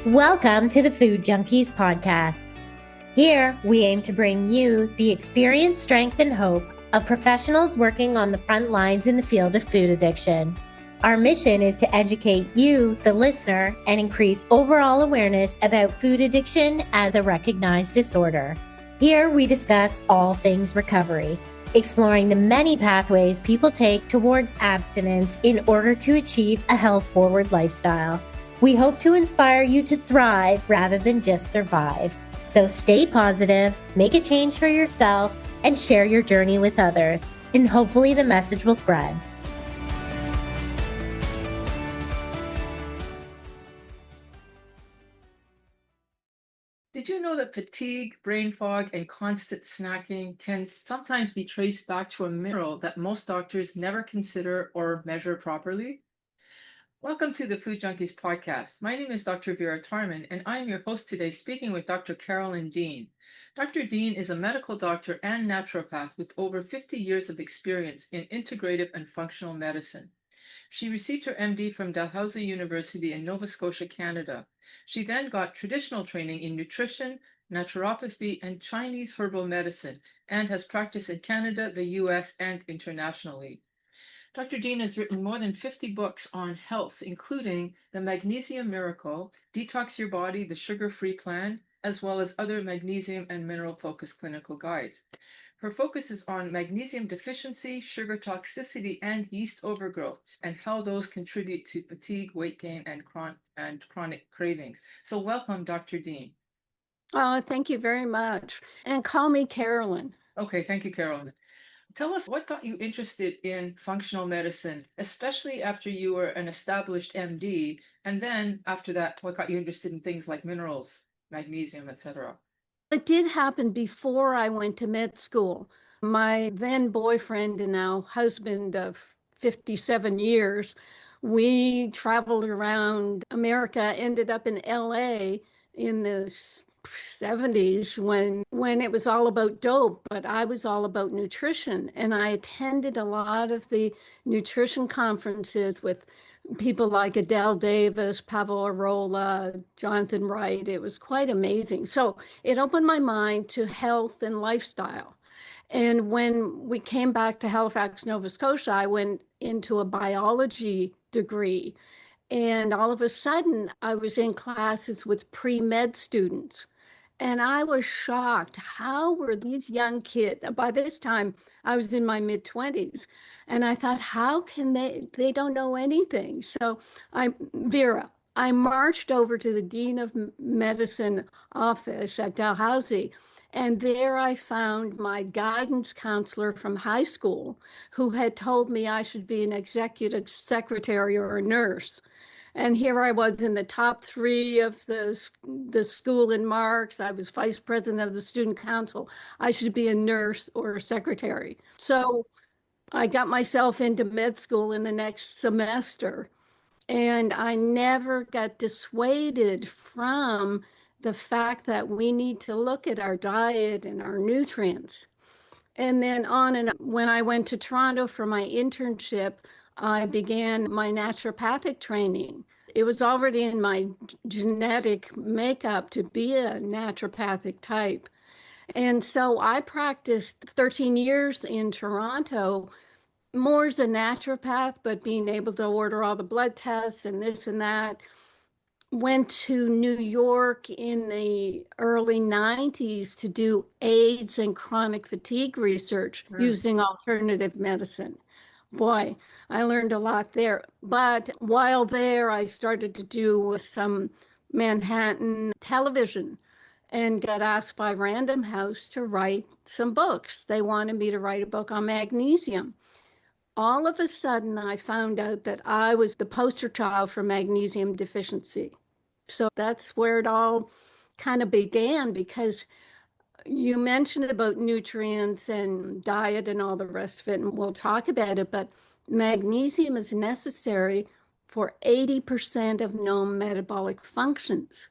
Welcome to the Food Junkies podcast. Here, we aim to bring you the experience, strength, and hope of professionals working on the front lines in the field of food addiction. Our mission is to educate you, the listener, and increase overall awareness about food addiction as a recognized disorder. Here, we discuss all things recovery, exploring the many pathways people take towards abstinence in order to achieve a health-forward lifestyle. We hope to inspire you to thrive rather than just survive. So stay positive, make a change for yourself, and share your journey with others. And hopefully the message will spread. Did you know that fatigue, brain fog, and constant snacking can sometimes be traced back to a mineral that most doctors never consider or measure properly? Welcome to the Food Junkies podcast. My name is Dr. Vera Tarman, and I'm your host today, speaking with Dr. Carolyn Dean. Dr. Dean is a medical doctor and naturopath with over 50 years of experience in integrative and functional medicine. She received her MD from Dalhousie University in Nova Scotia, Canada. She then got traditional training in nutrition, naturopathy, and Chinese herbal medicine, and has practiced in Canada, the US, and internationally. Dr. Dean has written more than 50 books on health, including The Magnesium Miracle, Detox Your Body, The Sugar-Free Plan, as well as other magnesium and mineral-focused clinical guides. Her focus is on magnesium deficiency, sugar toxicity, and yeast overgrowth, and how those contribute to fatigue, weight gain, and chronic cravings. So welcome, Dr. Dean. Thank you very much. And call me Carolyn. Okay, thank you, Carolyn. Tell us what got you interested in functional medicine, especially after you were an established MD, and then after that, what got you interested in things like minerals, magnesium, etc. It did happen before I went to med school. My then boyfriend and now husband of 57 years, we traveled around America, ended up in LA in the 70s when it was all about dope, but I was all about nutrition. And I attended a lot of the nutrition conferences with people like Adele Davis, Pavel Arola, Jonathan Wright. It was quite amazing. So it opened my mind to health and lifestyle. And when we came back to Halifax, Nova Scotia, I went into a biology degree. And all of a sudden, I was in classes with pre-med students. And I was shocked. How were these young kids? By this time, I was in my mid-20s. And I thought, how can they don't know anything. So Vera, I marched over to the Dean of Medicine office at Dalhousie. And there I found my guidance counselor from high school who had told me I should be an executive secretary or a nurse. And here I was in the top 3 of the school in marks. I was vice president of the student council. I should be a nurse or a secretary. So I got myself into med school in the next semester. And I never got dissuaded from the fact that we need to look at our diet and our nutrients. And then when I went to Toronto for my internship, I began my naturopathic training. It was already in my genetic makeup to be a naturopathic type. And so I practiced 13 years in Toronto, more as a naturopath, but being able to order all the blood tests and this and that. Went to New York in the early 90s to do AIDS and chronic fatigue research using alternative medicine. Boy, I learned a lot there. But while there, I started to do some Manhattan television and got asked by Random House to write some books. They wanted me to write a book on magnesium. All of a sudden, I found out that I was the poster child for magnesium deficiency. So that's where it all kind of began, because you mentioned about nutrients and diet and all the rest of it, and we'll talk about it, but magnesium is necessary for 80% of known metabolic functions,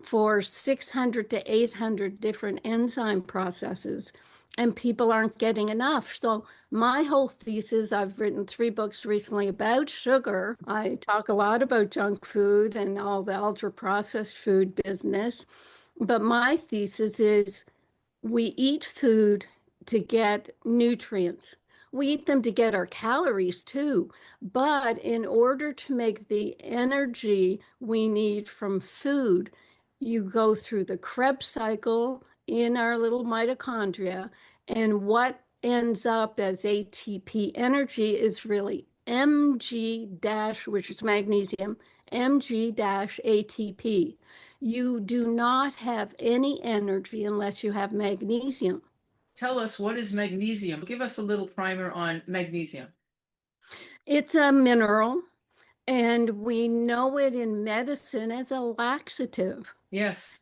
for 600 to 800 different enzyme processes, and people aren't getting enough. So my whole thesis, I've written 3 books recently about sugar. I talk a lot about junk food and all the ultra processed food business. But my thesis is we eat food to get nutrients. We eat them to get our calories too. But in order to make the energy we need from food, you go through the Krebs cycle in our little mitochondria. And what ends up as ATP energy is really Mg dash, which is magnesium, Mg dash ATP. You do not have any energy unless you have magnesium. Tell us, what is magnesium? Give us a little primer on magnesium. It's a mineral, and we know it in medicine as a laxative. Yes.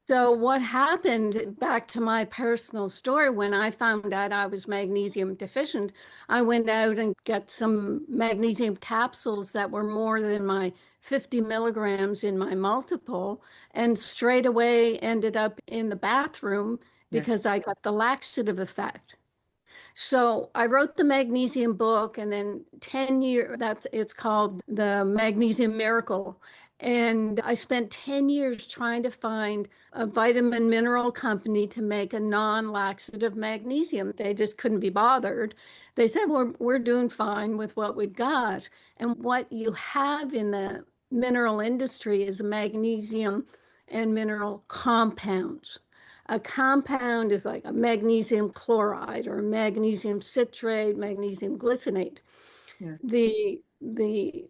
So what happened, back to my personal story, when I found out I was magnesium deficient, I went out and got some magnesium capsules that were more than my 50 milligrams in my multiple, and straight away ended up in the bathroom Yes. because I got the laxative effect. So I wrote the magnesium book, and then 10 years, it's called the Magnesium Miracle. And I spent 10 years trying to find a vitamin mineral company to make a non-laxative magnesium. They just couldn't be bothered. They said, we're doing fine with what we got. And what you have in the mineral industry is magnesium and mineral compounds. A compound is like a magnesium chloride or magnesium citrate, magnesium glycinate. Yeah. The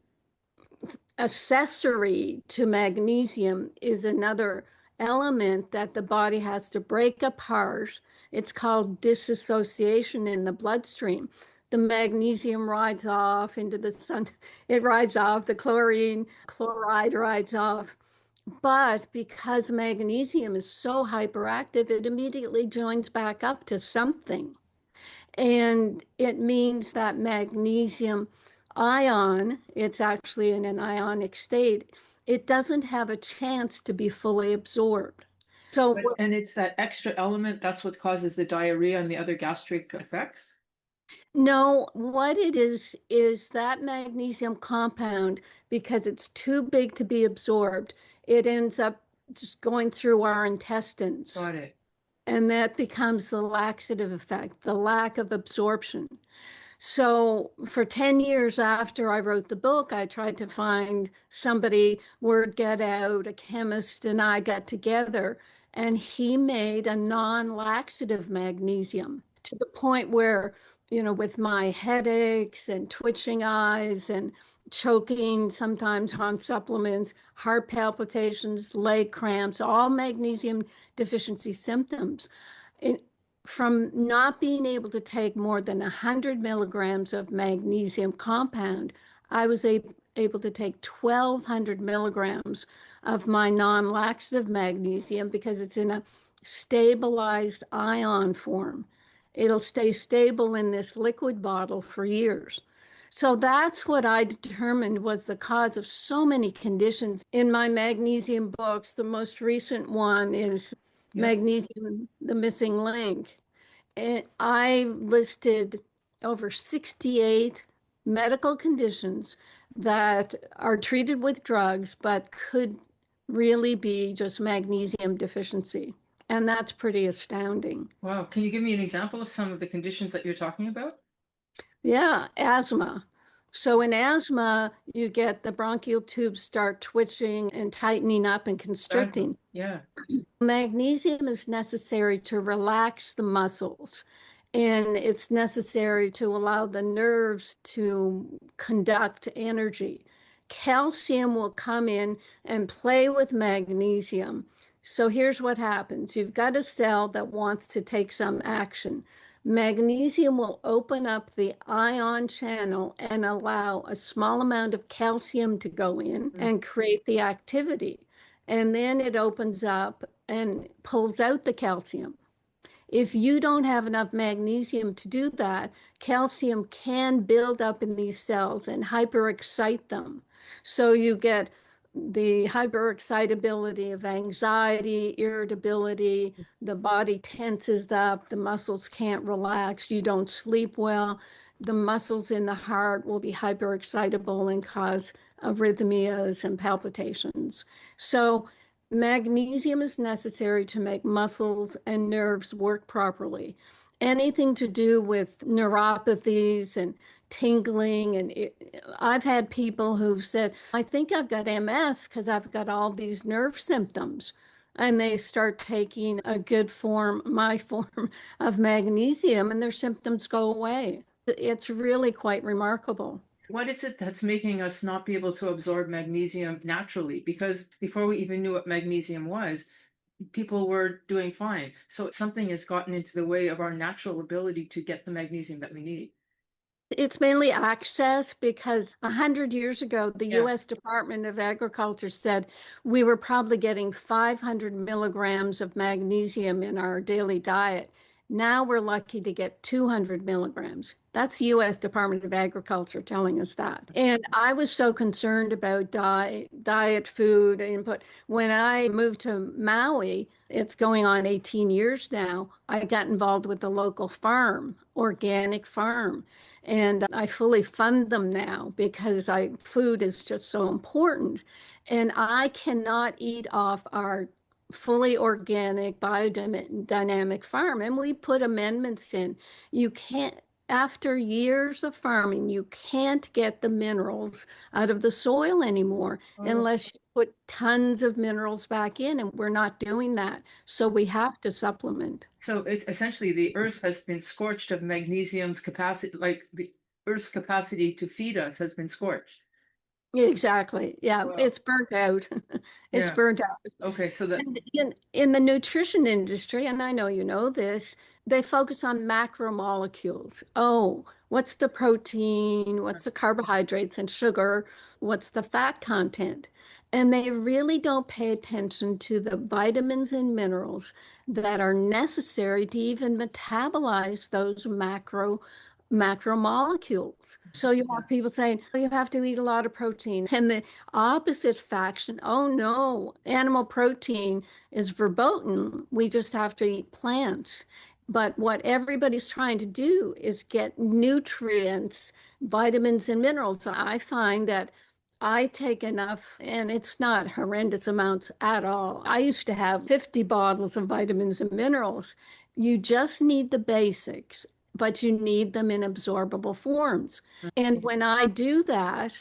accessory to magnesium is another element that the body has to break apart. It's called dissociation in the bloodstream. The magnesium rides off into the sun. It rides off, the chloride rides off. But because magnesium is so hyperactive, it immediately joins back up to something. And it means that magnesium ion, it's actually in an ionic state, it doesn't have a chance to be fully absorbed. So, And it's that extra element that's what causes the diarrhea and the other gastric effects? no, what it is that magnesium compound, because it's too big to be absorbed, it ends up just going through our intestines. Got it. And that becomes the laxative effect, the lack of absorption. So for 10 years after I wrote the book, I tried to find somebody, word get out, a chemist and I got together, and he made a non-laxative magnesium to the point where, with my headaches and twitching eyes and choking sometimes on supplements, heart palpitations, leg cramps, all magnesium deficiency symptoms. From not being able to take more than 100 milligrams of magnesium compound, I was able to take 1,200 milligrams of my non-laxative magnesium because it's in a stabilized ion form. It'll stay stable in this liquid bottle for years. So that's what I determined was the cause of so many conditions in my magnesium books. The most recent one is Magnesium, the Missing Link. And I listed over 68 medical conditions that are treated with drugs, but could really be just magnesium deficiency. And that's pretty astounding. Wow. Can you give me an example of some of the conditions that you're talking about? Yeah, asthma. So in asthma, you get the bronchial tubes start twitching and tightening up and constricting. Yeah. Magnesium is necessary to relax the muscles, and it's necessary to allow the nerves to conduct energy. Calcium will come in and play with magnesium. So here's what happens. You've got a cell that wants to take some action. Magnesium will open up the ion channel and allow a small amount of calcium to go in and create the activity. And then it opens up and pulls out the calcium. If you don't have enough magnesium to do that, calcium can build up in these cells and hyperexcite them. So you get the hyperexcitability of anxiety, irritability, the body tenses up, the muscles can't relax, you don't sleep well, the muscles in the heart will be hyperexcitable and cause arrhythmias and palpitations. So magnesium is necessary to make muscles and nerves work properly. Anything to do with neuropathies and tingling, and I've had people who've said, I think I've got MS because I've got all these nerve symptoms. And they start taking a good form, my form of magnesium, and their symptoms go away. It's really quite remarkable. What is it that's making us not be able to absorb magnesium naturally? Because before we even knew what magnesium was, people were doing fine. So something has gotten into the way of our natural ability to get the magnesium that we need. It's mainly access because 100 years ago, the Yeah. U.S. Department of Agriculture said we were probably getting 500 milligrams of magnesium in our daily diet. Now we're lucky to get 200 milligrams. That's U.S. Department of Agriculture telling us that. And I was so concerned about diet, food input. When I moved to Maui, it's going on 18 years now, I got involved with the local farm, organic farm. And I fully fund them now because food is just so important. And I cannot eat off our fully organic biodynamic farm. And we put amendments in. You can't, after years of farming, you can't get the minerals out of the soil anymore unless you put tons of minerals back in, and we're not doing that. So we have to supplement. So it's essentially the earth has been scorched of magnesium's capacity, like the earth's capacity to feed us has been scorched. Exactly. Yeah, Wow. it's burnt out. It's Yeah. burnt out. Okay, so that And in the nutrition industry, and I know you know this, they focus on macromolecules. Oh, what's the protein? What's the carbohydrates and sugar? What's the fat content? And they really don't pay attention to the vitamins and minerals that are necessary to even metabolize those macromolecules. So you have people saying, "Oh, you have to eat a lot of protein." And the opposite faction, oh no, animal protein is verboten. We just have to eat plants. But what everybody's trying to do is get nutrients, vitamins, and minerals. So I find that I take enough, and it's not horrendous amounts at all. I used to have 50 bottles of vitamins and minerals. You just need the basics, but you need them in absorbable forms. And when I do that,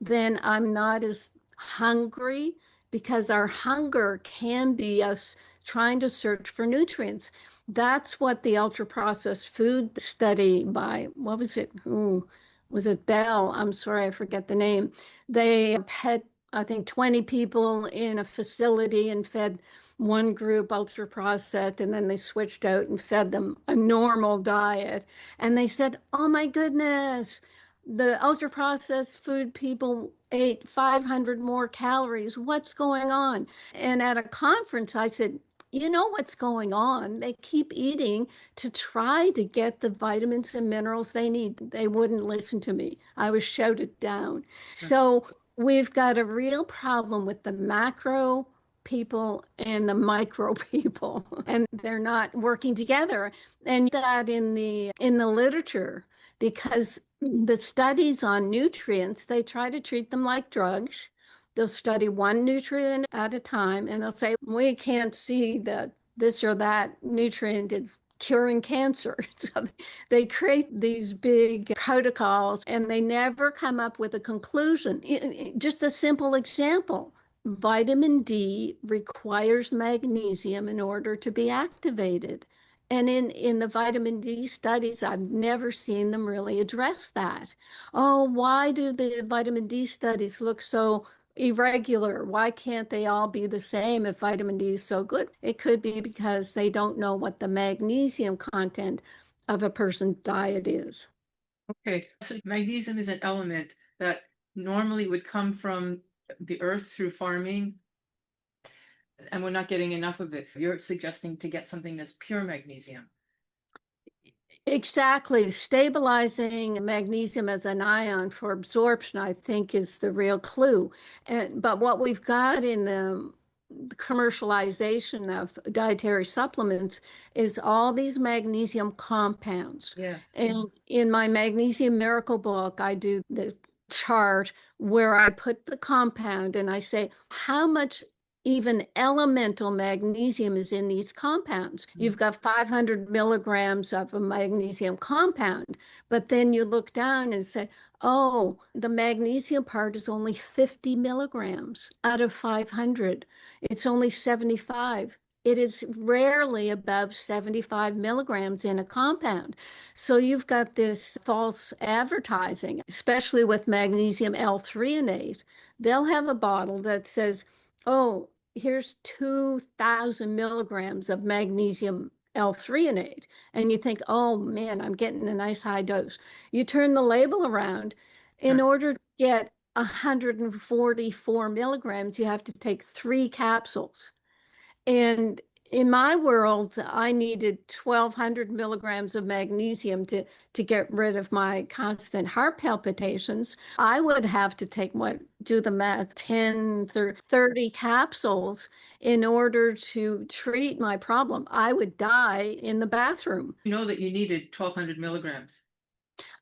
then I'm not as hungry because our hunger can be us trying to search for nutrients. That's what the ultra processed food study by, what was it? Ooh, was it Bell? I'm sorry, I forget the name. They had, I think, 20 people in a facility and fed one group ultra processed, and then they switched out and fed them a normal diet. And they said, oh my goodness, the ultra processed food people ate 500 more calories. What's going on? And at a conference, I said, you know what's going on? They keep eating to try to get the vitamins and minerals they need. They wouldn't listen to me. I was shouted down. So we've got a real problem with the macro people and the micro people, and they're not working together. And that in the literature, because the studies on nutrients, they try to treat them like drugs. They'll study one nutrient at a time, and they'll say, we can't see that this or that nutrient is curing cancer. So they create these big protocols, and they never come up with a conclusion. Just a simple example. Vitamin D requires magnesium in order to be activated. And in the vitamin D studies, I've never seen them really address that. Oh, why do the vitamin D studies look so irregular? Why can't they all be the same if vitamin D is so good? It could be because they don't know what the magnesium content of a person's diet is. okay. So magnesium is an element that normally would come from the earth through farming, and we're not getting enough of it. You're suggesting to get something that's pure magnesium. Exactly. Stabilizing magnesium as an ion for absorption, I think, is the real clue. But what we've got in the commercialization of dietary supplements is all these magnesium compounds. Yes. And in my Magnesium Miracle book, I do the chart where I put the compound and I say, how much even elemental magnesium is in these compounds. You've got 500 milligrams of a magnesium compound, but then you look down and say, oh, the magnesium part is only 50 milligrams out of 500. It's only 75. It is rarely above 75 milligrams in a compound. So you've got this false advertising, especially with magnesium L-threonate. They'll have a bottle that says, oh, here's 2,000 milligrams of magnesium L-threonate. And you think, oh man, I'm getting a nice high dose. You turn the label around. In order to get 144 milligrams, you have to take 3 capsules. And in my world, I needed 1,200 milligrams of magnesium to get rid of my constant heart palpitations. I would have to take do the math, 10, 30 capsules in order to treat my problem. I would die in the bathroom. You know that you needed 1,200 milligrams.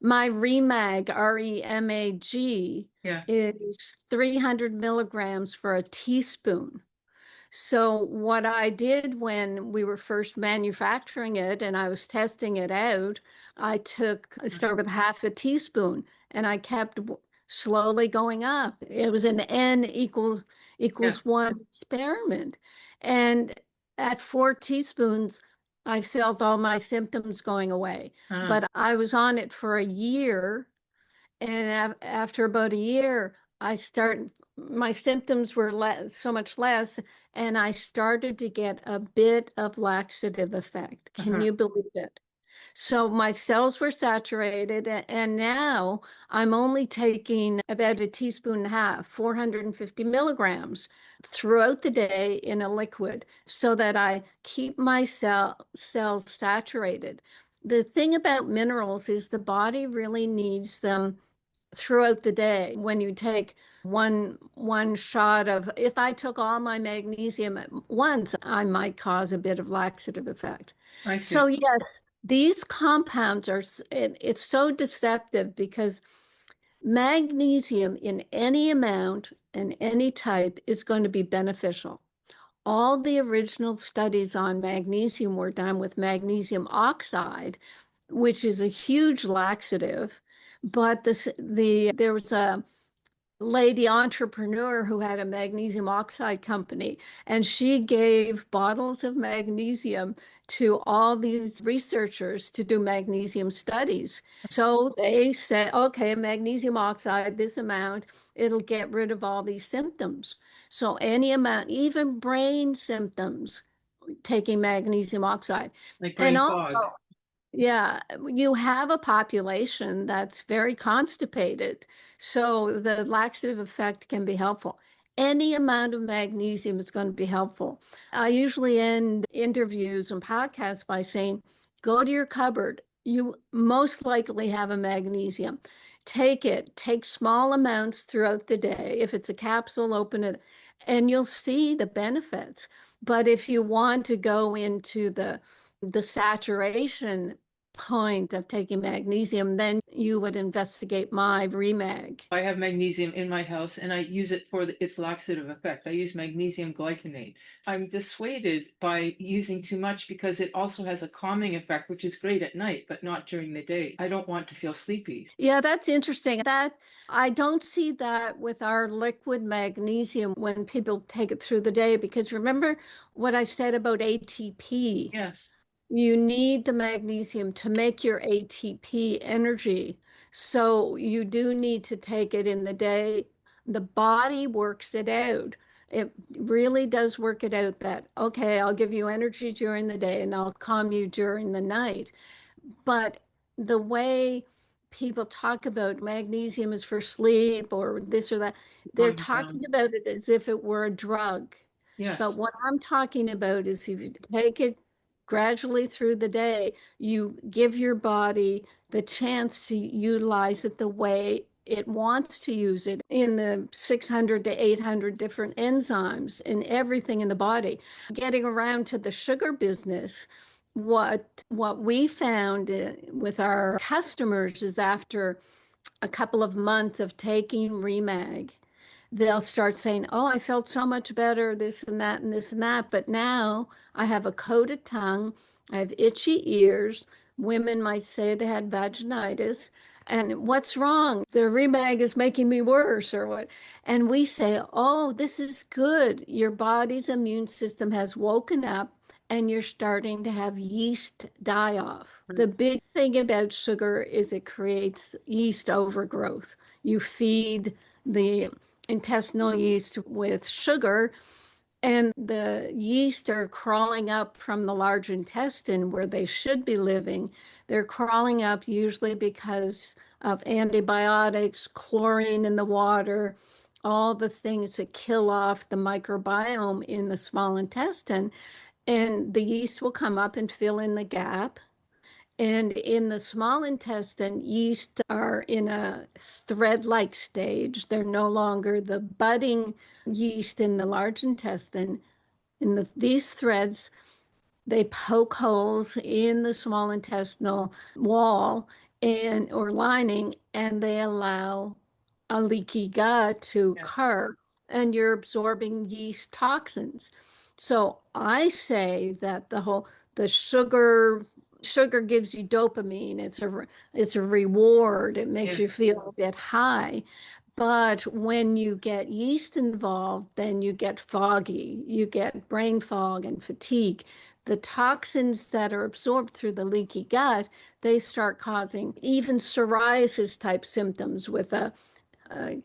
My REMAG, REMAG, Yeah. is 300 milligrams for a teaspoon. So what I did when we were first manufacturing it and I was testing it out, I started with half a teaspoon and I kept slowly going up. It was an N equals Yeah. 1 experiment. And at 4 teaspoons, I felt all my symptoms going away. But I was on it for a year. And after about a year, my symptoms were so much less, and I started to get a bit of laxative effect. Can you believe it? So my cells were saturated, and now I'm only taking about a teaspoon and a half, 450 milligrams throughout the day in a liquid so that I keep my cells saturated. The thing about minerals is the body really needs them throughout the day. When you take one shot of, if I took all my magnesium at once, I might cause a bit of laxative effect. I see. So yes, these compounds it's so deceptive because magnesium in any amount and any type is going to be beneficial. All the original studies on magnesium were done with magnesium oxide, which is a huge laxative. But there was a lady entrepreneur who had a magnesium oxide company, and she gave bottles of magnesium to all these researchers to do magnesium studies. So they said, okay, magnesium oxide, this amount, it'll get rid of all these symptoms. So any amount, even brain symptoms, taking magnesium oxide. Like And brain also, fog. yeah, you have a population that's very constipated, so the laxative effect can be helpful. Any amount of magnesium is going to be helpful. I usually end interviews and podcasts by saying, go to your cupboard. You most likely have a magnesium. Take it, take small amounts throughout the day. If it's a capsule, open it, and you'll see the benefits. But if you want to go into the saturation point of taking magnesium, then you would investigate my REMAG. I have magnesium in my house and I use it for its laxative effect. I use magnesium glycinate. I'm dissuaded by using too much because it also has a calming effect, which is great at night, but not during the day. I don't want to feel sleepy. Yeah, that's interesting. That I don't see that with our liquid magnesium when people take it through the day, because remember what I said about ATP? Yes. You need the magnesium to make your ATP energy. So you do need to take it in the day. The body works it out. It really does work it out that, okay, I'll give you energy during the day and I'll calm you during the night. But the way people talk about magnesium is for sleep or this or that, they're Calm you talking down. about it as if it were a drug. But Yes. what I'm talking about is if you take it gradually through the day, you give your body the chance to utilize it the way it wants to use it in the 600 to 800 different enzymes in everything in the body. Getting around to the sugar business, what we found with our customers is after a couple of months of taking Remag, they'll start saying, "Oh, I felt so much better, this and that, and this and that. But now I have a coated tongue, I have itchy ears." Women might say they had vaginitis. And what's wrong? The Remag is making me worse, or what? And we say, "Oh, this is good. Your body's immune system has woken up and you're starting to have yeast die off." The big thing about sugar is it creates yeast overgrowth. You feed the intestinal yeast with sugar, and the yeast are crawling up from the large intestine where they should be living. They're crawling up usually because of antibiotics, chlorine in the water, all the things that kill off the microbiome in the small intestine. And the yeast will come up and fill in the gap. And in the small intestine, yeast are in a thread-like stage. They're no longer the budding yeast in the large intestine. These threads, they poke holes in the small intestinal wall and or lining, and they allow a leaky gut to occur, and you're absorbing yeast toxins. So I say that the sugar gives you dopamine. It's a reward. It makes you feel a bit high. But when you get yeast involved, then you get foggy, you get brain fog and fatigue. The toxins that are absorbed through the leaky gut, they start causing even psoriasis type symptoms with a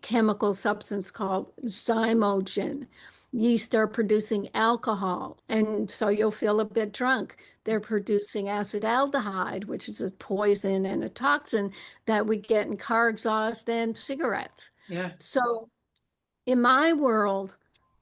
chemical substance called zymogen. Yeast are producing alcohol, and so you'll feel a bit drunk. They're producing acetaldehyde, which is a poison and a toxin that we get in car exhaust and cigarettes. Yeah. So in my world,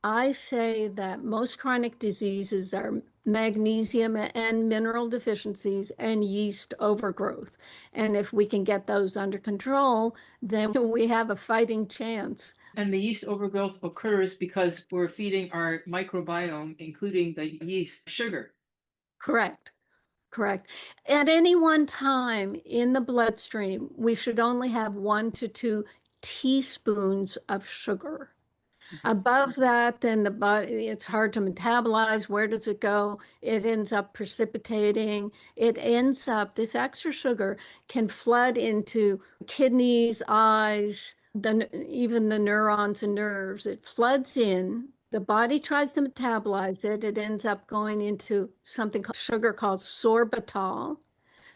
I say that most chronic diseases are magnesium and mineral deficiencies and yeast overgrowth. And if we can get those under control, then we have a fighting chance. And the yeast overgrowth occurs because we're feeding our microbiome, including the yeast, sugar. Correct. Correct. At any one time in the bloodstream, we should only have 1 to 2 teaspoons of sugar. Above that, then the body, it's hard to metabolize. Where does it go? It ends up precipitating. This extra sugar can flood into kidneys, eyes, even the neurons and nerves. It floods in. The body tries to metabolize it. It ends up going into something called sugar called sorbitol.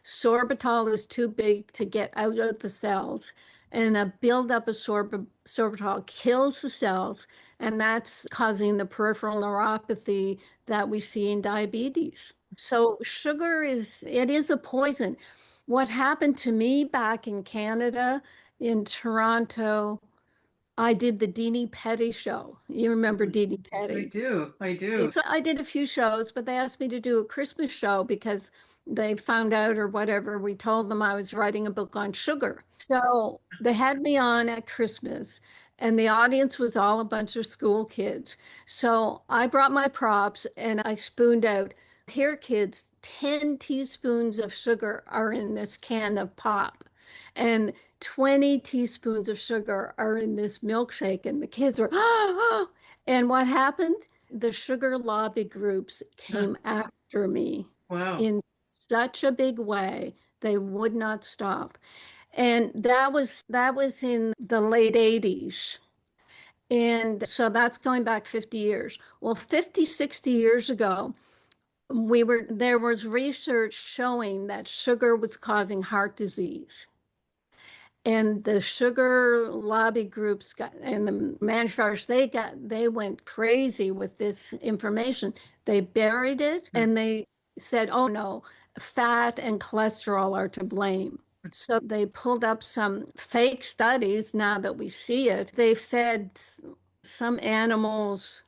Sorbitol is too big to get out of the cells, and a buildup of sorbitol kills the cells, and that's causing the peripheral neuropathy that we see in diabetes. So sugar it is a poison. What happened to me back in Canada, in Toronto, I did the Dini Petty show. You remember Dini Petty? I do. So I did a few shows, but they asked me to do a Christmas show because they found out or whatever. We told them I was writing a book on sugar. So they had me on at Christmas, and the audience was all a bunch of school kids. So I brought my props and I spooned out, "Here, kids, 10 teaspoons of sugar are in this can of pop. And 20 teaspoons of sugar are in this milkshake." And the kids were, "Oh." And what happened? The sugar lobby groups came after me in such a big way. They would not stop. And that was in the late 80s. And so that's going back 50 years. Well, 50, 60 years ago, there was research showing that sugar was causing heart disease. And the sugar lobby groups and the manufacturers, they went crazy with this information. They buried it and they said, "Oh no, fat and cholesterol are to blame." So they pulled up some fake studies now that we see it. They fed some animals,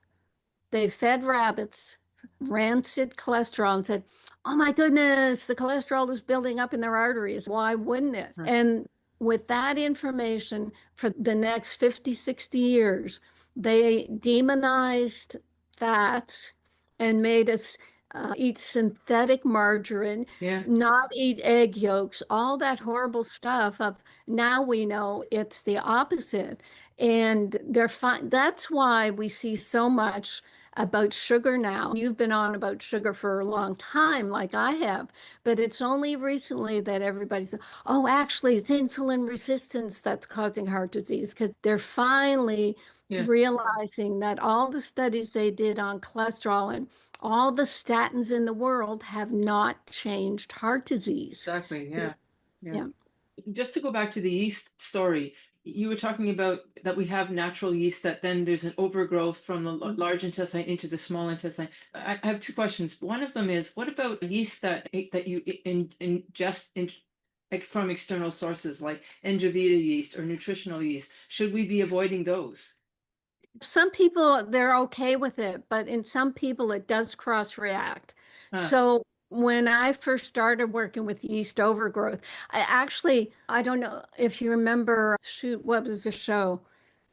they fed rabbits rancid cholesterol and said, oh my goodness, the cholesterol is building up in their arteries. Why wouldn't it? And with that information for the next 50, 60 years, they demonized fats and made us eat synthetic margarine, not eat egg yolks, all that horrible stuff of now we know it's the opposite. And they're fine. That's why we see so much about sugar now. You've been on about sugar for a long time, like I have, but it's only recently that everybody's, oh, actually, it's insulin resistance that's causing heart disease, because they're finally realizing that all the studies they did on cholesterol and all the statins in the world have not changed heart disease. Exactly. Yeah. Just to go back to the yeast story, you were talking about that we have natural yeast, that then there's an overgrowth from the large intestine into the small intestine. I have two questions. One of them is, what about yeast that you ingest from external sources like Engevita yeast or nutritional yeast? Should we be avoiding those? Some people, they're okay with it, but in some people, it does cross-react. So when I first started working with yeast overgrowth, I don't know if you remember, shoot, what was the show?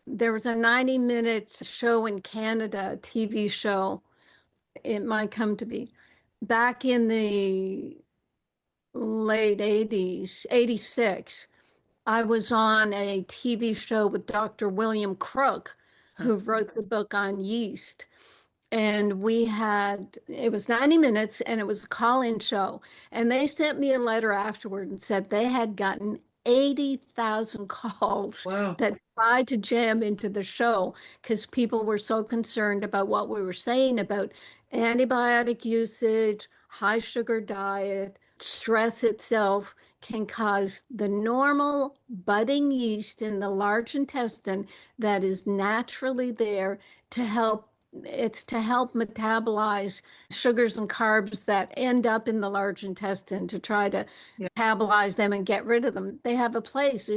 There was a 90-minute show in Canada, a TV show. It might come to be back in the late 80s, 86. I was on a TV show with Dr. William Crook, who wrote the book on yeast. And it was 90 minutes and it was a call-in show. And they sent me a letter afterward and said they had gotten 80,000 calls that tried to jam into the show because people were so concerned about what we were saying about antibiotic usage, high sugar diet, stress itself can cause the normal budding yeast in the large intestine that is naturally there to help. It's to help metabolize sugars and carbs that end up in the large intestine to try to metabolize them and get rid of them. They have a place.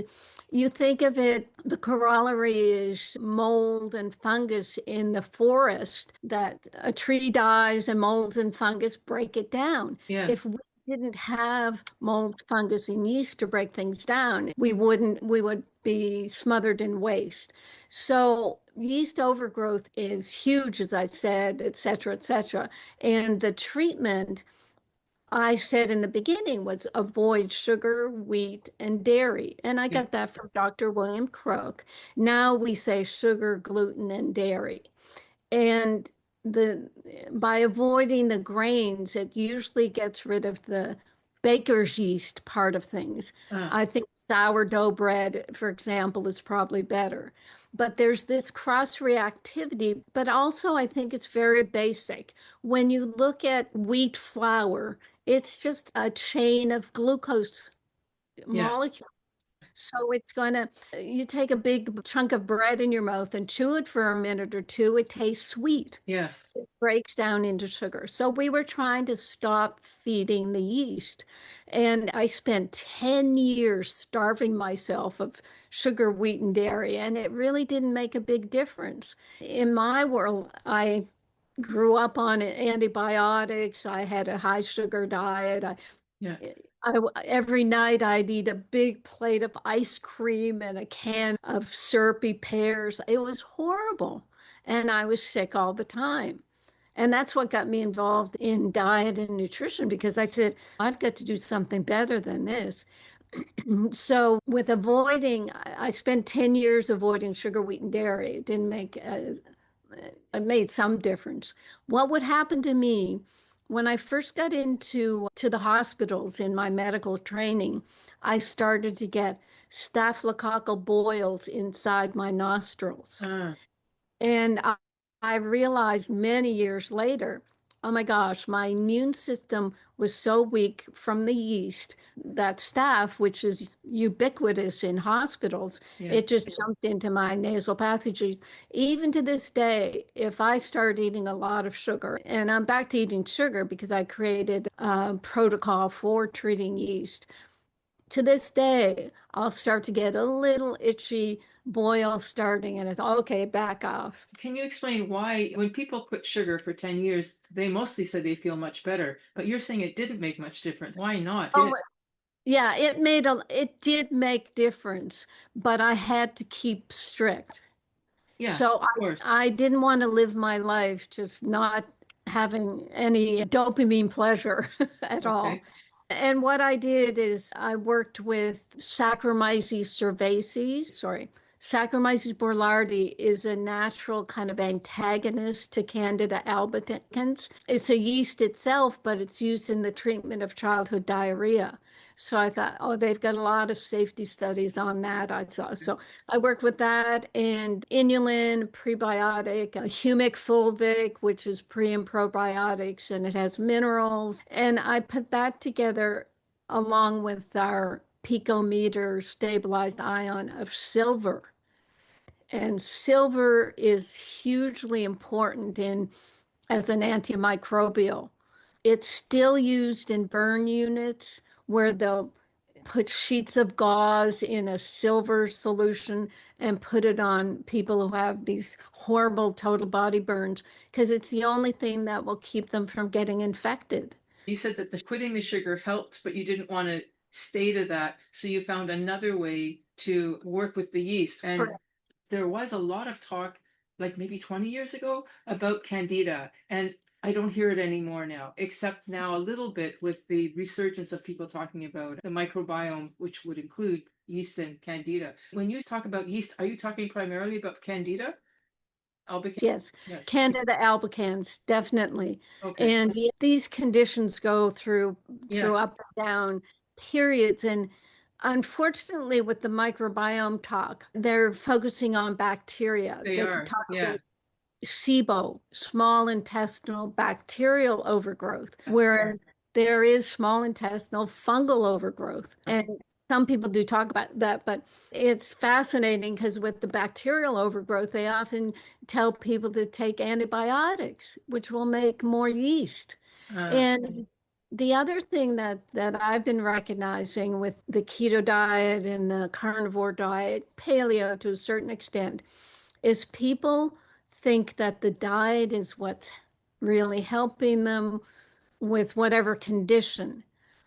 You think of it, the corollary is mold and fungus in the forest, that a tree dies and mold and fungus break it down. If we didn't have mold, fungus, and yeast to break things down, we would be smothered in waste. So yeast overgrowth is huge, as I said, et cetera, et cetera. And the treatment, I said in the beginning, was avoid sugar, wheat, and dairy. And I got that from Dr. William Crook. Now we say sugar, gluten, and dairy. And by avoiding the grains, it usually gets rid of the baker's yeast part of things. I think sourdough bread, for example, is probably better. But there's this cross-reactivity, but also I think it's very basic. When you look at wheat flour, it's just a chain of glucose molecules. So you take a big chunk of bread in your mouth and chew it for a minute or two, it tastes sweet. Yes. It breaks down into sugar. So we were trying to stop feeding the yeast. And I spent 10 years starving myself of sugar, wheat, and dairy, and it really didn't make a big difference. In my world, I grew up on antibiotics. I had a high sugar diet. Every night I'd eat a big plate of ice cream and a can of syrupy pears. It was horrible. And I was sick all the time. And that's what got me involved in diet and nutrition, because I said, I've got to do something better than this. So with I spent 10 years avoiding sugar, wheat, and dairy. It didn't make, it made some difference. What would happen to me when I first got into the hospitals in my medical training, I started to get staphylococcal boils inside my nostrils. And I realized many years later, oh my gosh, my immune system was so weak from the yeast that staph, which is ubiquitous in hospitals, it just jumped into my nasal passages. Even to this day, if I start eating a lot of sugar, and I'm back to eating sugar because I created a protocol for treating yeast. To this day, I'll start to get a little itchy boil starting, and it's okay, back off. Can you explain why, when people quit sugar for 10 years, they mostly say they feel much better, but you're saying it didn't make much difference? Why not? Oh, yeah, it did make difference, but I had to keep strict. Yeah, So of course. I didn't want to live my life just not having any dopamine pleasure at all. Okay. And what I did is I worked with Saccharomyces cerevisiae. Sorry, Saccharomyces boulardii is a natural kind of antagonist to Candida albicans. It's a yeast itself, but it's used in the treatment of childhood diarrhea. So I thought, oh, they've got a lot of safety studies on that. I saw. So I worked with that and inulin, prebiotic, humic fulvic, which is pre and probiotics, and it has minerals. And I put that together along with our picometer stabilized ion of silver. And silver is hugely important in as an antimicrobial. It's still used in burn units where they'll put sheets of gauze in a silver solution and put it on people who have these horrible total body burns because it's the only thing that will keep them from getting infected. You said that the quitting the sugar helped, but you didn't want to stay to that. So you found another way to work with the yeast. And Correct. there was a lot of talk, like maybe 20 years ago, about candida. And I don't hear it anymore now, except now a little bit with the resurgence of people talking about the microbiome, which would include yeast and candida. When you talk about yeast, are you talking primarily about candida? Albicans? Yes, Yes. Candida albicans, definitely. Okay. And these conditions go through Yeah, up and down periods. And unfortunately, with the microbiome talk, they're focusing on bacteria. they They are. talk Yeah. about SIBO, small intestinal bacterial overgrowth, Yes. whereas there is small intestinal fungal overgrowth. And some people do talk about that, but it's fascinating because with the bacterial overgrowth, they often tell people to take antibiotics, which will make more yeast. Uh, And the other thing that I've been recognizing with the keto diet and the carnivore diet, paleo to a certain extent, is people think that the diet is what's really helping them with whatever condition.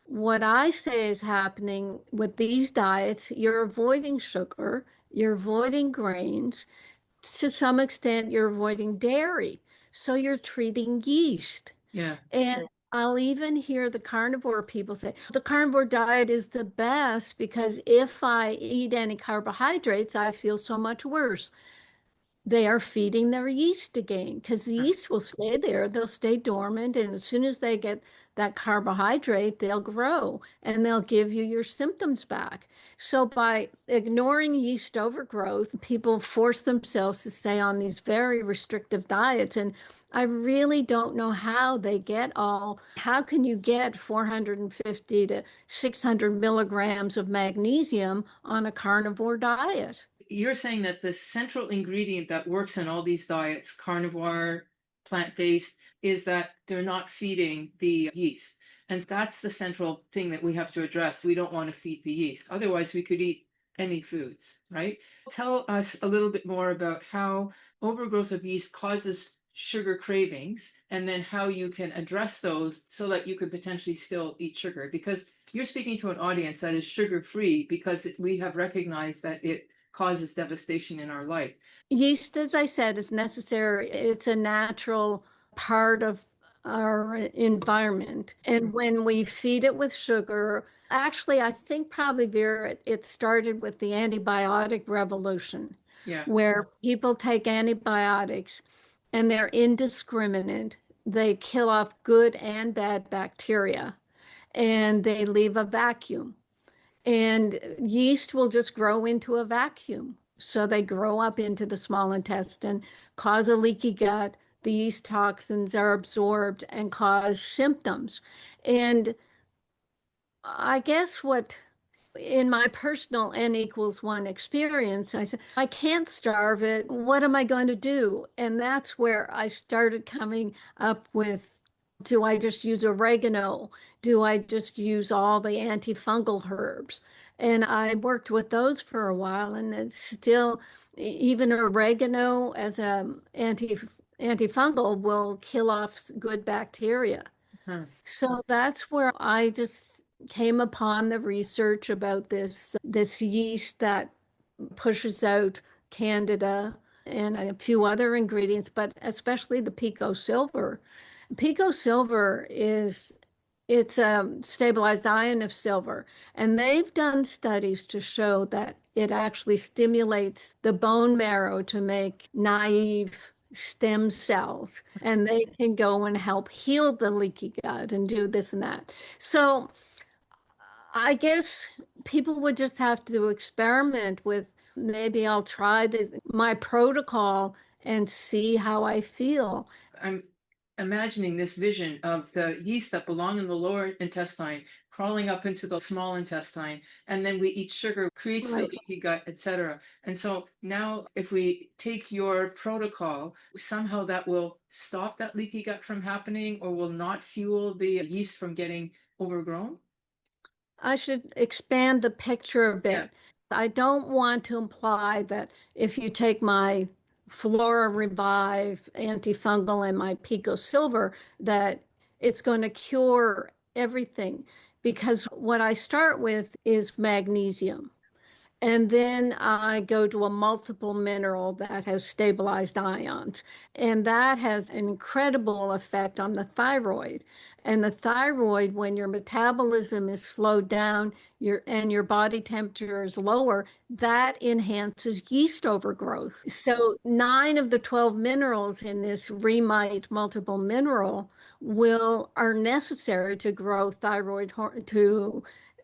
What I say is happening with these diets, you're avoiding sugar, you're avoiding grains, to some extent, you're avoiding dairy. So you're treating yeast. yeah. And I'll even hear the carnivore people say the carnivore diet is the best because if I eat any carbohydrates, I feel so much worse. They are feeding their yeast again because the yeast will stay there. They'll stay dormant. And as soon as they get that carbohydrate, they'll grow and they'll give you your symptoms back. So by ignoring yeast overgrowth, people force themselves to stay on these very restrictive diets. And I really don't know how they get how can you get 450 to 600 milligrams of magnesium on a carnivore diet? You're saying that the central ingredient that works in all these diets, carnivore, plant-based, is that they're not feeding the yeast. And that's the central thing that we have to address. We don't want to feed the yeast. Otherwise, we could eat any foods, right? Tell us a little bit more about how overgrowth of yeast causes sugar cravings and then how you can address those so that you could potentially still eat sugar. Because you're speaking to an audience that is sugar-free because we have recognized that it causes devastation in our life. Yeast, as I said, is necessary. It's a natural part of our environment. And when we feed it with sugar, actually, I think probably, Vera, it started with the antibiotic revolution, Yeah. where people take antibiotics and they're indiscriminate. They kill off good and bad bacteria and they leave a vacuum. And yeast will just grow into a vacuum. So they grow up into the small intestine, cause a leaky gut. The yeast toxins are absorbed and cause symptoms. And I guess in my personal N=1 experience, I said, I can't starve it. What am I going to do? And that's where I started coming up with Do I just use oregano? Do I just use all the antifungal herbs? And I worked with those for a while, and it's still, even oregano as a antifungal will kill off good bacteria. Huh. So that's where I just came upon the research about this yeast that pushes out candida and a few other ingredients, but especially the pico silver. Pico silver is it's a stabilized ion of silver, and they've done studies to show that it actually stimulates the bone marrow to make naive stem cells, and they can go and help heal the leaky gut and do this and that. So I guess people would just have to experiment with, maybe I'll try my protocol and see how I feel. I'm imagining this vision of the yeast that belong in the lower intestine crawling up into the small intestine, and then we eat sugar, creates the Right. leaky gut, etc. And so now, if we take your protocol, somehow that will stop that leaky gut from happening, or will not fuel the yeast from getting overgrown. I should expand the picture a Yeah. bit. I don't want to imply that if you take my Flora Revive antifungal and my Pico Silver, that it's going to cure everything. Because what I start with is magnesium. And then I go to a multiple mineral that has stabilized ions. And that has an incredible effect on the thyroid. And the thyroid, when your metabolism is slowed down, your body temperature is lower, that enhances yeast overgrowth. So 9 of the 12 minerals in this Remite multiple mineral will are necessary to grow to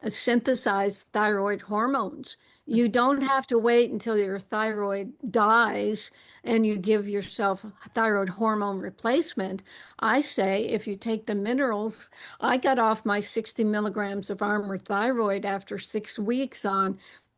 synthesize thyroid hormones. You don't have to wait until your thyroid dies and you give yourself thyroid hormone replacement. I say if you take the minerals, I got off my 60 milligrams of Armour thyroid after 6 weeks on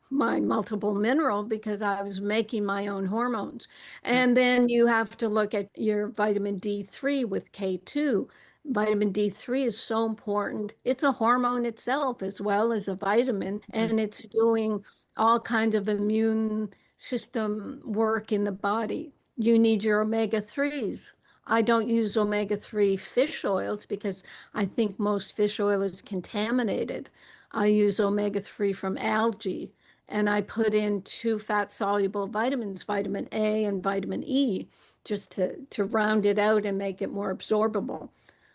my multiple mineral because I was making my own hormones. And then you have to look at your vitamin D3 with K2. Vitamin D3 is so important. It's a hormone itself as well as a vitamin, and it's doing all kinds of immune system work in the body. You need your omega-3s. I don't use omega-3 fish oils because I think most fish oil is contaminated. I use omega-3 from algae, and I put in 2 fat-soluble vitamins, vitamin A and vitamin E, just to round it out and make it more absorbable.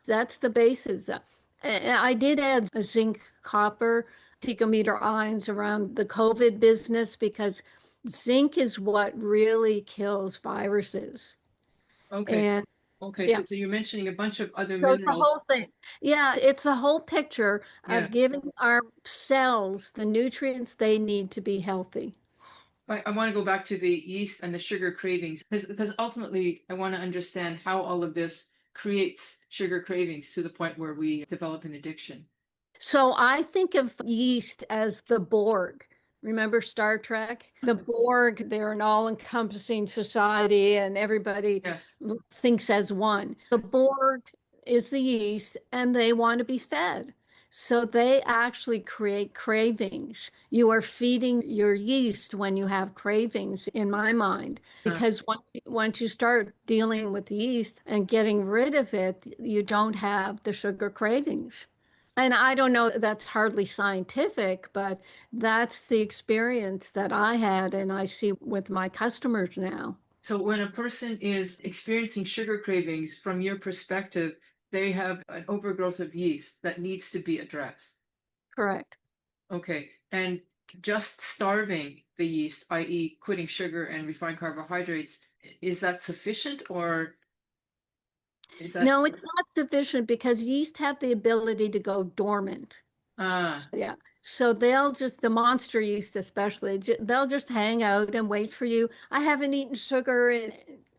That's the basis. I did add a zinc, copper, picometer ions around the COVID business because zinc is what really kills viruses. Okay. And Okay. yeah, So you're mentioning a bunch of other so it's the minerals. whole thing. Yeah, it's a whole picture Yeah. of giving our cells the nutrients they need to be healthy. I want to go back to the yeast and the sugar cravings because ultimately I want to understand how all of this creates sugar cravings to the point where we develop an addiction. So I think of yeast as the Borg. Remember Star Trek? The Borg, they're an all-encompassing society and everybody Yes. thinks as one. The Borg is the yeast and they want to be fed. So they actually create cravings. You are feeding your yeast when you have cravings, in my mind, Uh, because once you start dealing with yeast and getting rid of it, you don't have the sugar cravings. And I don't know, that's hardly scientific, but that's the experience that I had and I see with my customers now. so when a person is experiencing sugar cravings, from your perspective, they have an overgrowth of yeast that needs to be addressed. Correct. Okay. And just starving the yeast, i.e., quitting sugar and refined carbohydrates, is that sufficient or is that No, it's not sufficient because yeast have the ability to go dormant. ah Yeah. So the monster yeast especially, they'll just hang out and wait for you. I haven't eaten sugar in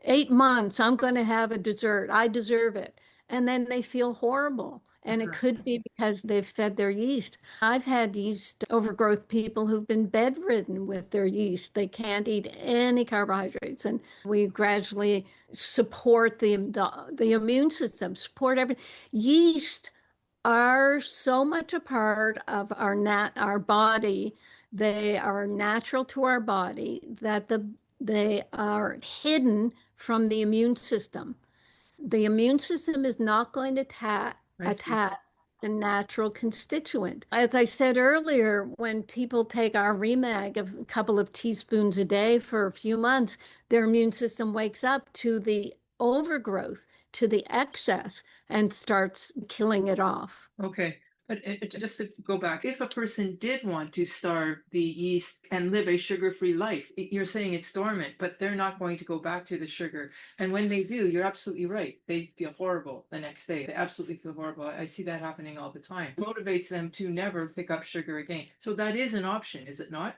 8 months. I'm going to have a dessert. I deserve it. and then they feel horrible. And it could be because they've fed their yeast. I've had yeast overgrowth people who've been bedridden with their yeast. They can't eat any carbohydrates. And we gradually support the immune system, support everything. Yeast are so much a part of our body. They are natural to our body that they are hidden from the immune system. The immune system is not going to I see. attack a natural constituent. As I said earlier, when people take our Remag, a couple of teaspoons a day for a few months, their immune system wakes up to the overgrowth, to the excess, and starts killing it off. Okay. But just to go back, if a person did want to starve the yeast and live a sugar-free life, you're saying it's dormant, but they're not going to go back to the sugar. And when they do, you're absolutely right. They feel horrible the next day. They absolutely feel horrible. I see that happening all the time. It motivates them to never pick up sugar again. So that is an option, is it not?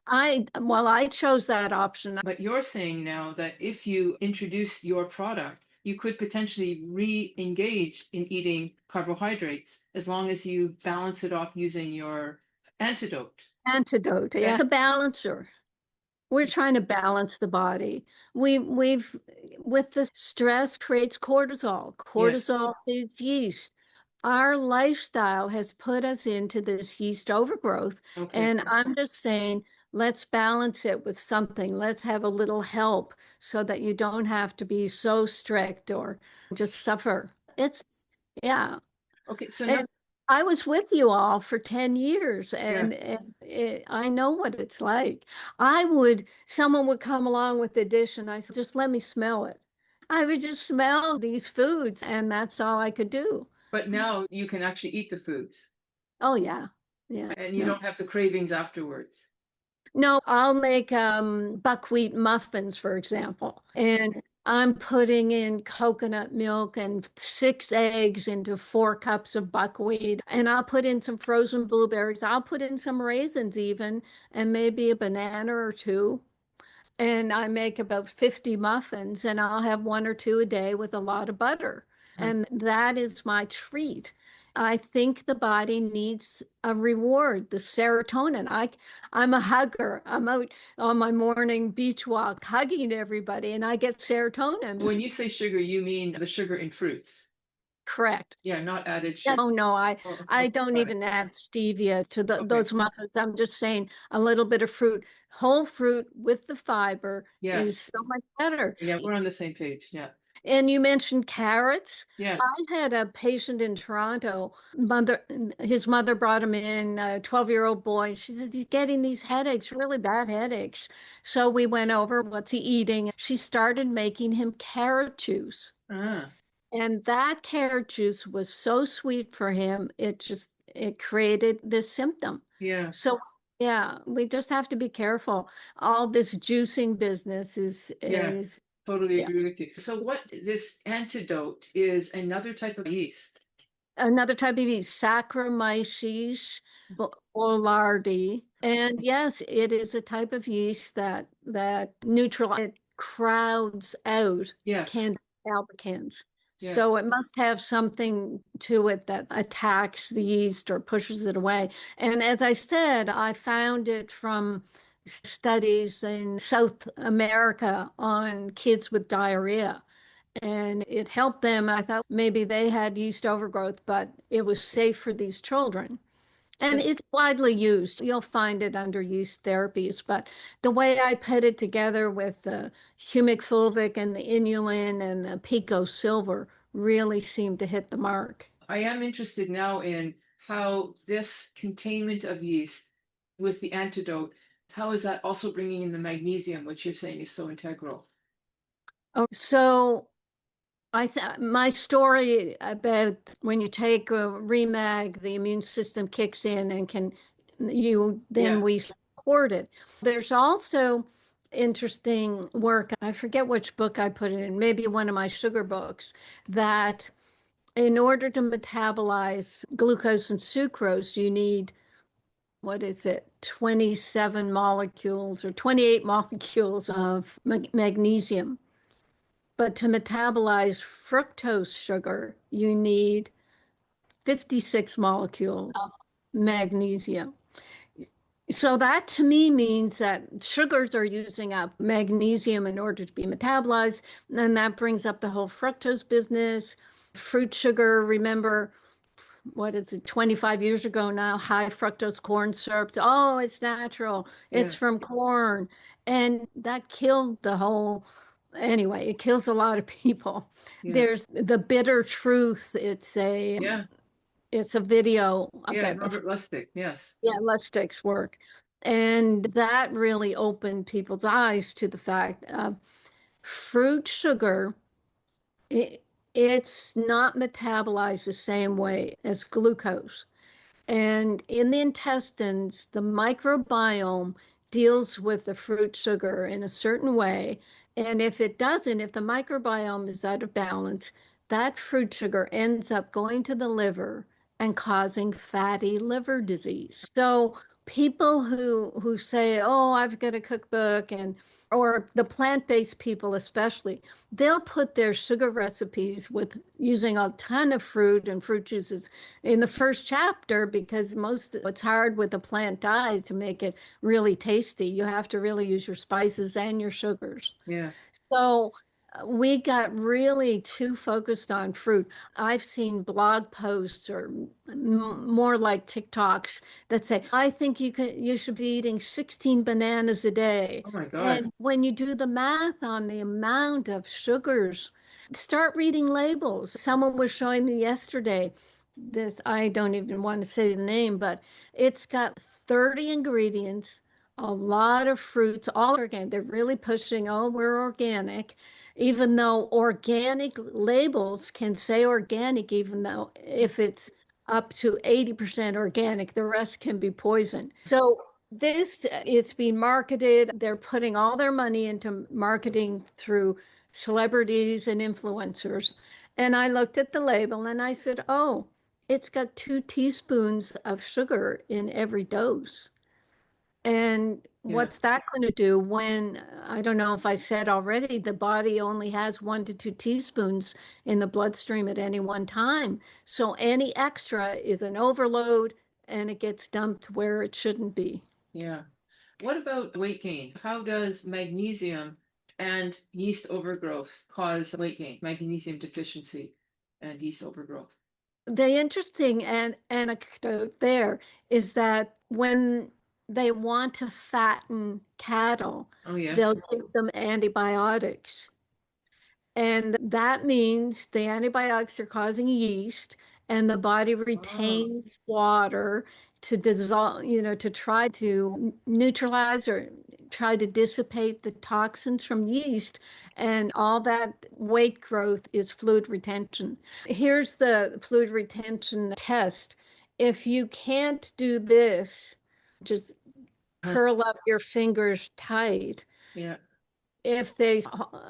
I chose that option. But you're saying now that if you introduce your product, you could potentially re-engage in eating carbohydrates as long as you balance it off using your antidote. Antidote, yeah, the balancer. We're trying to balance the body. We've with the stress creates cortisol. Yes. Cortisol feeds yeast. Our lifestyle has put us into this yeast overgrowth. Okay. And I'm just saying, let's balance it with something. Let's have a little help so that you don't have to be so strict or just suffer. Yeah. Okay. So now, And I was with you all for 10 years, yeah. I know what it's like. Someone would come along with the dish, and I said, just let me smell it. I would just smell these foods, and that's all I could do. But now you can actually eat the foods Oh, yeah. Yeah. and you No. don't have the cravings afterwards. No, I'll make buckwheat muffins, for example, and I'm putting in coconut milk and 6 eggs into 4 cups of buckwheat, and I'll put in some frozen blueberries. I'll put in some raisins even, and maybe a banana or two. And I make about 50 muffins, and I'll have 1 or 2 a day with a lot of butter. Hmm. And that is my treat. I think the body needs a reward, the serotonin. I'm a hugger. I'm out on my morning beach walk hugging everybody, and I get serotonin. When you say sugar, you mean the sugar in fruits. Correct. Yeah, not added Yeah, sugar. oh no, Oh, I okay, don't got it. even add stevia to Okay. those muffins. I'm just saying a little bit of fruit. Whole fruit with the fiber is Yes. so much better. Yeah, we're on the same page. Yeah. And you mentioned carrots. Yes. I had a patient in Toronto. His mother brought him in, a 12-year-old boy. She said, he's getting these headaches, really bad headaches. So we went over, what's he eating? She started making him carrot juice. Ah, And that carrot juice was so sweet for him, it created this symptom. yeah. So yeah, we just have to be careful. All this juicing business Yeah, is totally yeah. agree with you. So what this antidote is another type of yeast. Another type of yeast, Saccharomyces boulardii. And yes, it is a type of yeast that it crowds out Yes. Candida albicans. Yeah. So it must have something to it that attacks the yeast or pushes it away. And as I said, I found it from studies in South America on kids with diarrhea, and it helped them. I thought maybe they had yeast overgrowth, but it was safe for these children. And And it's widely used. You'll find it under yeast therapies, but the way I put it together with the humic fulvic and the inulin and the pico silver really seemed to hit the mark. I am interested now in how this containment of yeast with the antidote, how is that also bringing in the magnesium, which you're saying is so integral? Oh, so I thought my story about when you take a Remag, the immune system kicks in and then we Yes. support it. There's also interesting work. I forget which book I put it in, maybe one of my sugar books, that in order to metabolize glucose and sucrose, you need, what is it, 27 molecules or 28 molecules of magnesium. But to metabolize fructose sugar, you need 56 molecules of magnesium. So that to me means that sugars are using up magnesium in order to be metabolized. And that brings up the whole fructose business. Fruit sugar, remember, what is it, 25 years ago now, high fructose corn syrup. Oh, it's natural. It's Yeah. from corn. And that killed the whole, anyway, it kills a lot of people. Yeah. There's the bitter truth. Yeah. It's a video Yeah. about Robert Lustig. Yes. yeah, Lustig's work. And that really opened people's eyes to the fact fruit sugar, it, it's not metabolized the same way as glucose. And in the intestines, the microbiome deals with the fruit sugar in a certain way. And if it doesn't, if the microbiome is out of balance, that fruit sugar ends up going to the liver and causing fatty liver disease. So people who say, "Oh, I've got a cookbook," and or the plant-based people especially, they'll put their sugar recipes with using a ton of fruit and fruit juices in the first chapter because most it's hard with a plant diet to make it really tasty. You have to really use your spices and your sugars. Yeah. So we got really too focused on fruit. I've seen blog posts or more like TikToks that say, "I think you should be eating 16 bananas a day." Oh my God. And when you do the math on the amount of sugars, start reading labels. Someone was showing me yesterday this, I don't even want to say the name, but it's got 30 ingredients, a lot of fruits, all organic. They're really pushing, oh, we're organic, even though organic labels can say organic, even though if it's up to 80% organic, the rest can be poison. So this, it's being marketed. They're putting all their money into marketing through celebrities and influencers. And I looked at the label and I said, oh, it's got 2 teaspoons of sugar in every dose. And Yeah. what's that going to do when, I don't know if I said already, the body only has 1 to 2 teaspoons in the bloodstream at any one time. So any extra is an overload and it gets dumped where it shouldn't be. Yeah. What about weight gain? How does magnesium and yeast overgrowth cause weight gain? Magnesium deficiency and yeast overgrowth. The interesting anecdote there is that when they want to fatten cattle, Oh, yes. they'll give them antibiotics. And that means the antibiotics are causing yeast, and the body Oh, retains water to dissolve, to try to neutralize or try to dissipate the toxins from yeast. And all that weight growth is fluid retention. Here's the fluid retention test. If you can't do this, just huh. curl up your fingers tight. Yeah. If they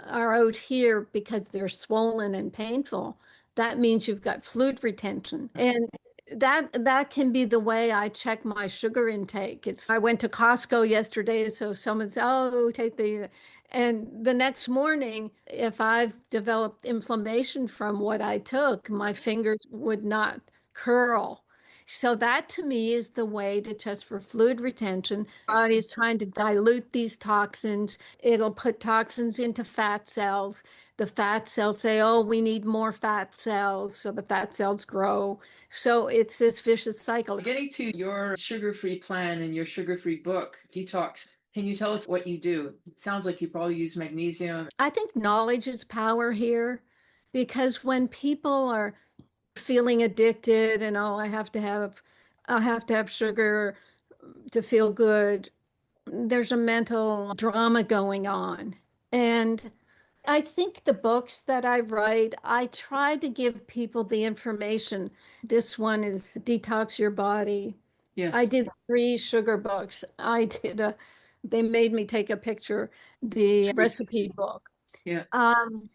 are out here because they're swollen and painful, that means you've got fluid retention. And that can be the way I check my sugar intake. It's I went to Costco yesterday, so someone said, "Oh, take the," and the next morning, if I've developed inflammation from what I took, my fingers would not curl. So that to me is the way to test for fluid retention. Body is trying to dilute these toxins. It'll put toxins into fat cells. The fat cells say, oh, we need more fat cells. So the fat cells grow. So it's this vicious cycle. Getting to your sugar-free plan and your sugar-free book, Detox, can you tell us what you do? It sounds like you probably use magnesium. I think knowledge is power here because when people are feeling addicted and oh, I have to have sugar to feel good, there's a mental drama going on. And I think the books that I write, I try to give people the information. This one is Detox Your Body. I Yes. did 3 sugar books. They made me take a picture, the recipe book. Yeah. Um,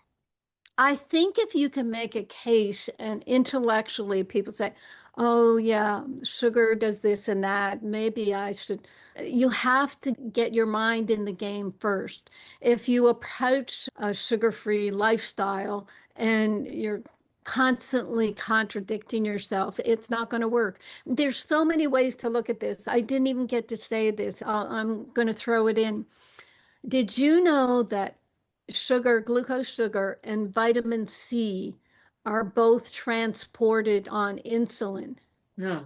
I think if you can make a case and intellectually people say, oh, yeah, sugar does this and that, maybe I should. You have to get your mind in the game first. If you approach a sugar-free lifestyle and you're constantly contradicting yourself, it's not going to work. There's so many ways to look at this. I didn't even get to say this. I'm going to throw it in. Did you know that sugar, glucose sugar, and vitamin C are both transported on insulin? No.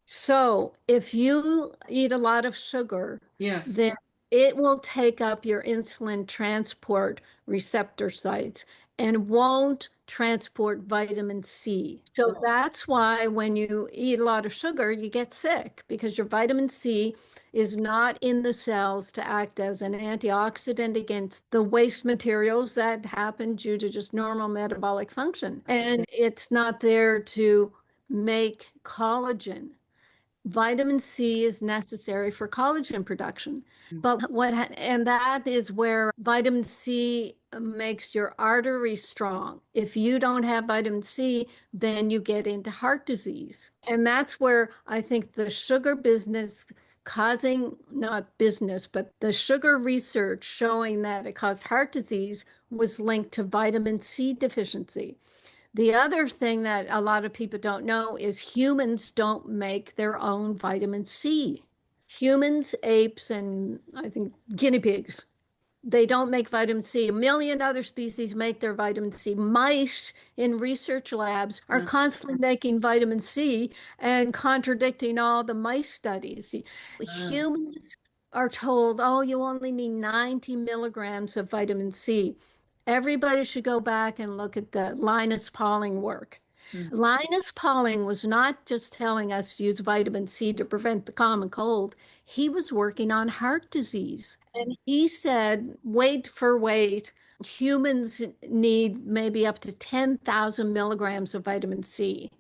So if you eat a lot of sugar, Yes. then it will take up your insulin transport receptor sites and won't transport vitamin C. So that's why when you eat a lot of sugar, you get sick because your vitamin C is not in the cells to act as an antioxidant against the waste materials that happen due to just normal metabolic function. And it's not there to make collagen. Vitamin C is necessary for collagen production. But and that is where vitamin C makes your arteries strong. If you don't have vitamin C, then you get into heart disease. And that's where I think the sugar business causing, not business, but the sugar research showing that it caused heart disease was linked to vitamin C deficiency. The other thing that a lot of people don't know is humans don't make their own vitamin C. Humans, apes, and I think guinea pigs, they don't make vitamin C. A million other species make their vitamin C. Mice in research labs are constantly making vitamin C and contradicting all the mice studies. Humans are told, oh, you only need 90 milligrams of vitamin C. Everybody should go back and look at the Linus Pauling work. Linus Pauling was not just telling us to use vitamin C to prevent the common cold. He was working on heart disease. And he said, weight for weight, humans need maybe up to 10,000 milligrams of vitamin C.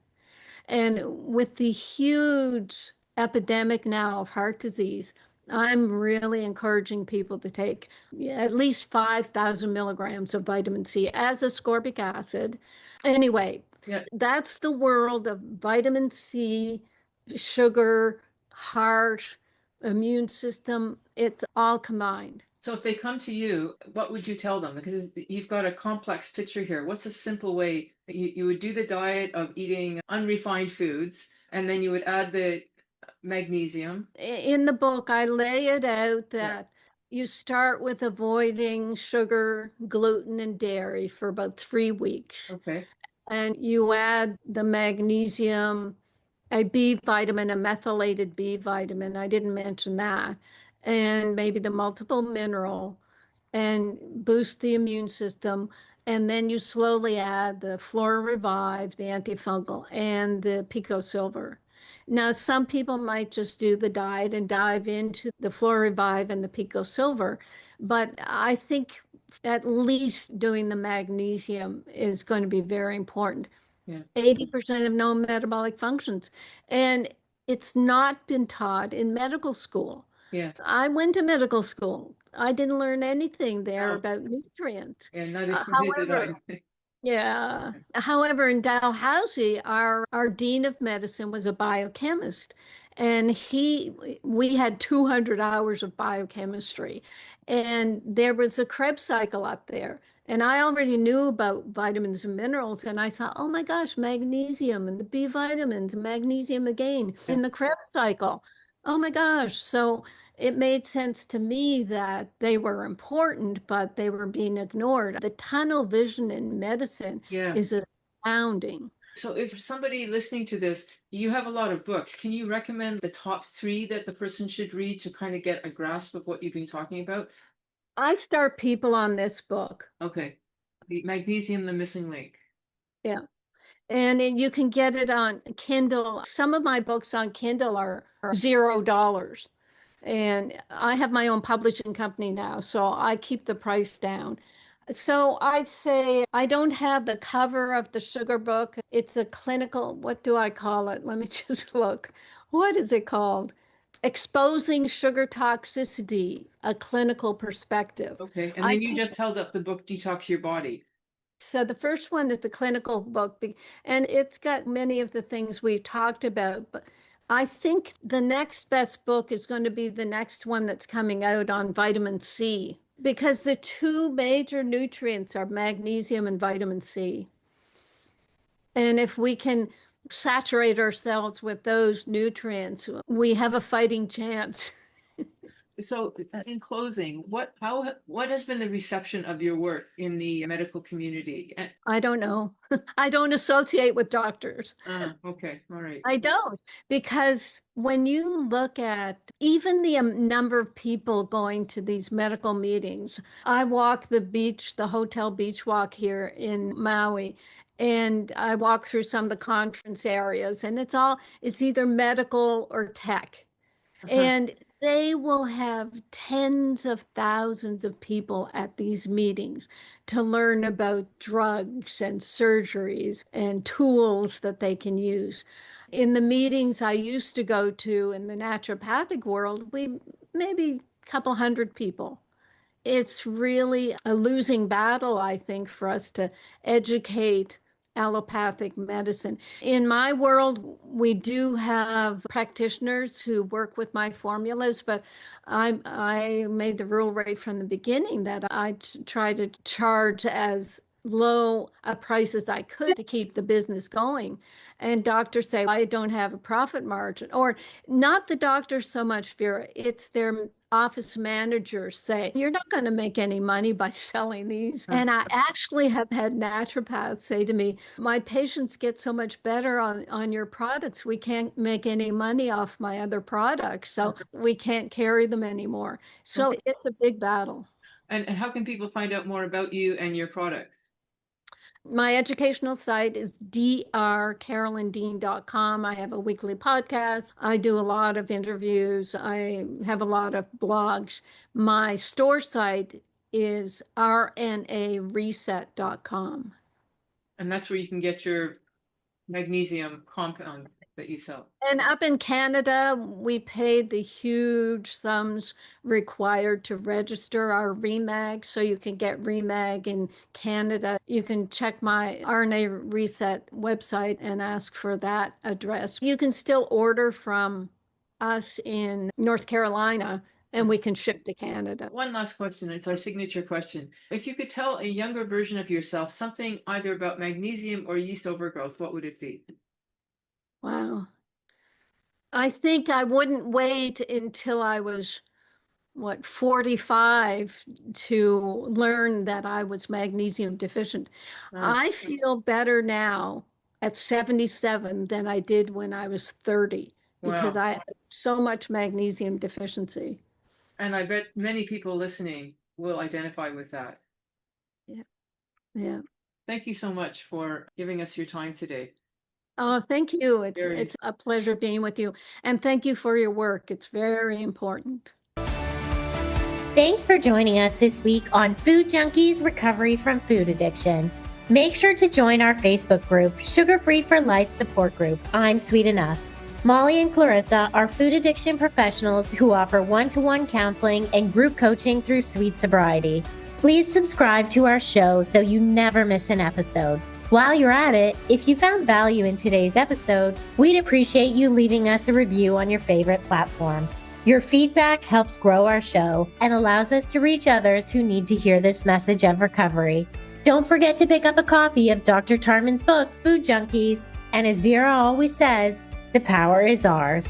And with the huge epidemic now of heart disease, I'm really encouraging people to take at least 5,000 milligrams of vitamin C as ascorbic acid. Anyway, Yeah. that's the world of vitamin C, sugar, heart, immune system. It's all combined. So if they come to you, what would you tell them? Because you've got a complex picture here. What's a simple way that you would do the diet of eating unrefined foods, and then you would add the magnesium? In the book, I lay it out Yeah. that you start with avoiding sugar, gluten, and dairy for about 3 weeks. Okay. And you add the magnesium, a B vitamin, a methylated B vitamin. I didn't mention that. And maybe the multiple mineral and boost the immune system. And then you slowly add the Flora Revive, the antifungal, and the Pico Silver. Now, some people might just do the diet and dive into the Flora Revive and the Pico Silver, but I think at least doing the magnesium is going to be very important. Yeah. 80% of known metabolic functions. And it's not been taught in medical school. Yes. I went to medical school. I didn't learn anything there No. about nutrients. And neither did However, I. yeah. However, in Dalhousie, our dean of medicine was a biochemist, and we had 200 hours of biochemistry, and there was a Krebs cycle up there. And I already knew about vitamins and minerals, and I thought, oh my gosh, magnesium and the B vitamins, magnesium again in the Krebs cycle. Oh my gosh. So it made sense to me that they were important, but they were being ignored. The tunnel vision in medicine Yeah. is astounding. So if somebody listening to this, you have a lot of books. Can you recommend the top 3 that the person should read to kind of get a grasp of what you've been talking about? I start people on this book. Okay. The Magnesium, the Missing Link. Yeah. And you can get it on Kindle. Some of my books on Kindle are $0. And I have my own publishing company now, so I keep the price down. So I'd say I don't have the cover of the sugar book. It's a clinical, what do I call it? Let me just look. What is it called? Exposing Sugar Toxicity, a Clinical Perspective. Okay. And I then you think just held up the book Detox Your Body. So the first one is the clinical book, and it's got many of the things we've talked about. But I think the next best book is going to be the next one that's coming out on vitamin C, because the two major nutrients are magnesium and vitamin C. And if we can saturate ourselves with those nutrients, we have a fighting chance. So, in closing, what has been the reception of your work in the medical community? I don't know. I don't associate with doctors. Okay, all right. I don't, because when you look at even the number of people going to these medical meetings, I walk the beach, the hotel beach walk here in Maui, and I walk through some of the conference areas, and it's either medical or tech. And they will have tens of thousands of people at these meetings to learn about drugs and surgeries and tools that they can use. In the meetings I used to go to in the naturopathic world, we maybe a couple hundred people. It's really a losing battle, I think, for us to educate allopathic medicine. In my world, we do have practitioners who work with my formulas, but I made the rule right from the beginning that I try to charge as low a price as I could to keep the business going. And doctors say, I don't have a profit margin, or not the doctors so much, Vera, it's their office managers say, you're not going to make any money by selling these. And I actually have had naturopaths say to me, my patients get so much better on your products. We can't make any money off my other products. So we can't carry them anymore. So it's a big battle. And how can people find out more about you and your products? My educational site is drcarolyndean.com. I have a weekly podcast. I do a lot of interviews. I have a lot of blogs. My store site is rnareset.com. And that's where you can get your magnesium compound that you sell. And up in Canada, we paid the huge sums required to register our Remag, so you can get Remag in Canada. You can check my RNA Reset website and ask for that address. You can still order from us in North Carolina, and we can ship to Canada. One last question. It's our signature question. If you could tell a younger version of yourself something either about magnesium or yeast overgrowth, what would it be? Wow. I think I wouldn't wait until I was 45 to learn that I was magnesium deficient. I feel better now at 77 than I did when I was 30 because Wow. I had so much magnesium deficiency. And I bet many people listening will identify with that. Yeah. Thank you so much for giving us your time today. Oh, thank you. Very- It's a pleasure being with you. And thank you for your work. It's very important. Thanks for joining us this week on Food Junkies Recovery from Food Addiction. Make sure to join our Facebook group, Sugar Free for Life Support Group. I'm Sweet Enough. Molly and Clarissa are food addiction professionals who offer one-to-one counseling and group coaching through Sweet Sobriety. Please subscribe to our show so you never miss an episode. While you're at it, if you found value in today's episode, we'd appreciate you leaving us a review on your favorite platform. Your feedback helps grow our show and allows us to reach others who need to hear this message of recovery. Don't forget to pick up a copy of Dr. Tarman's book, Food Junkies. And as Vera always says, the power is ours.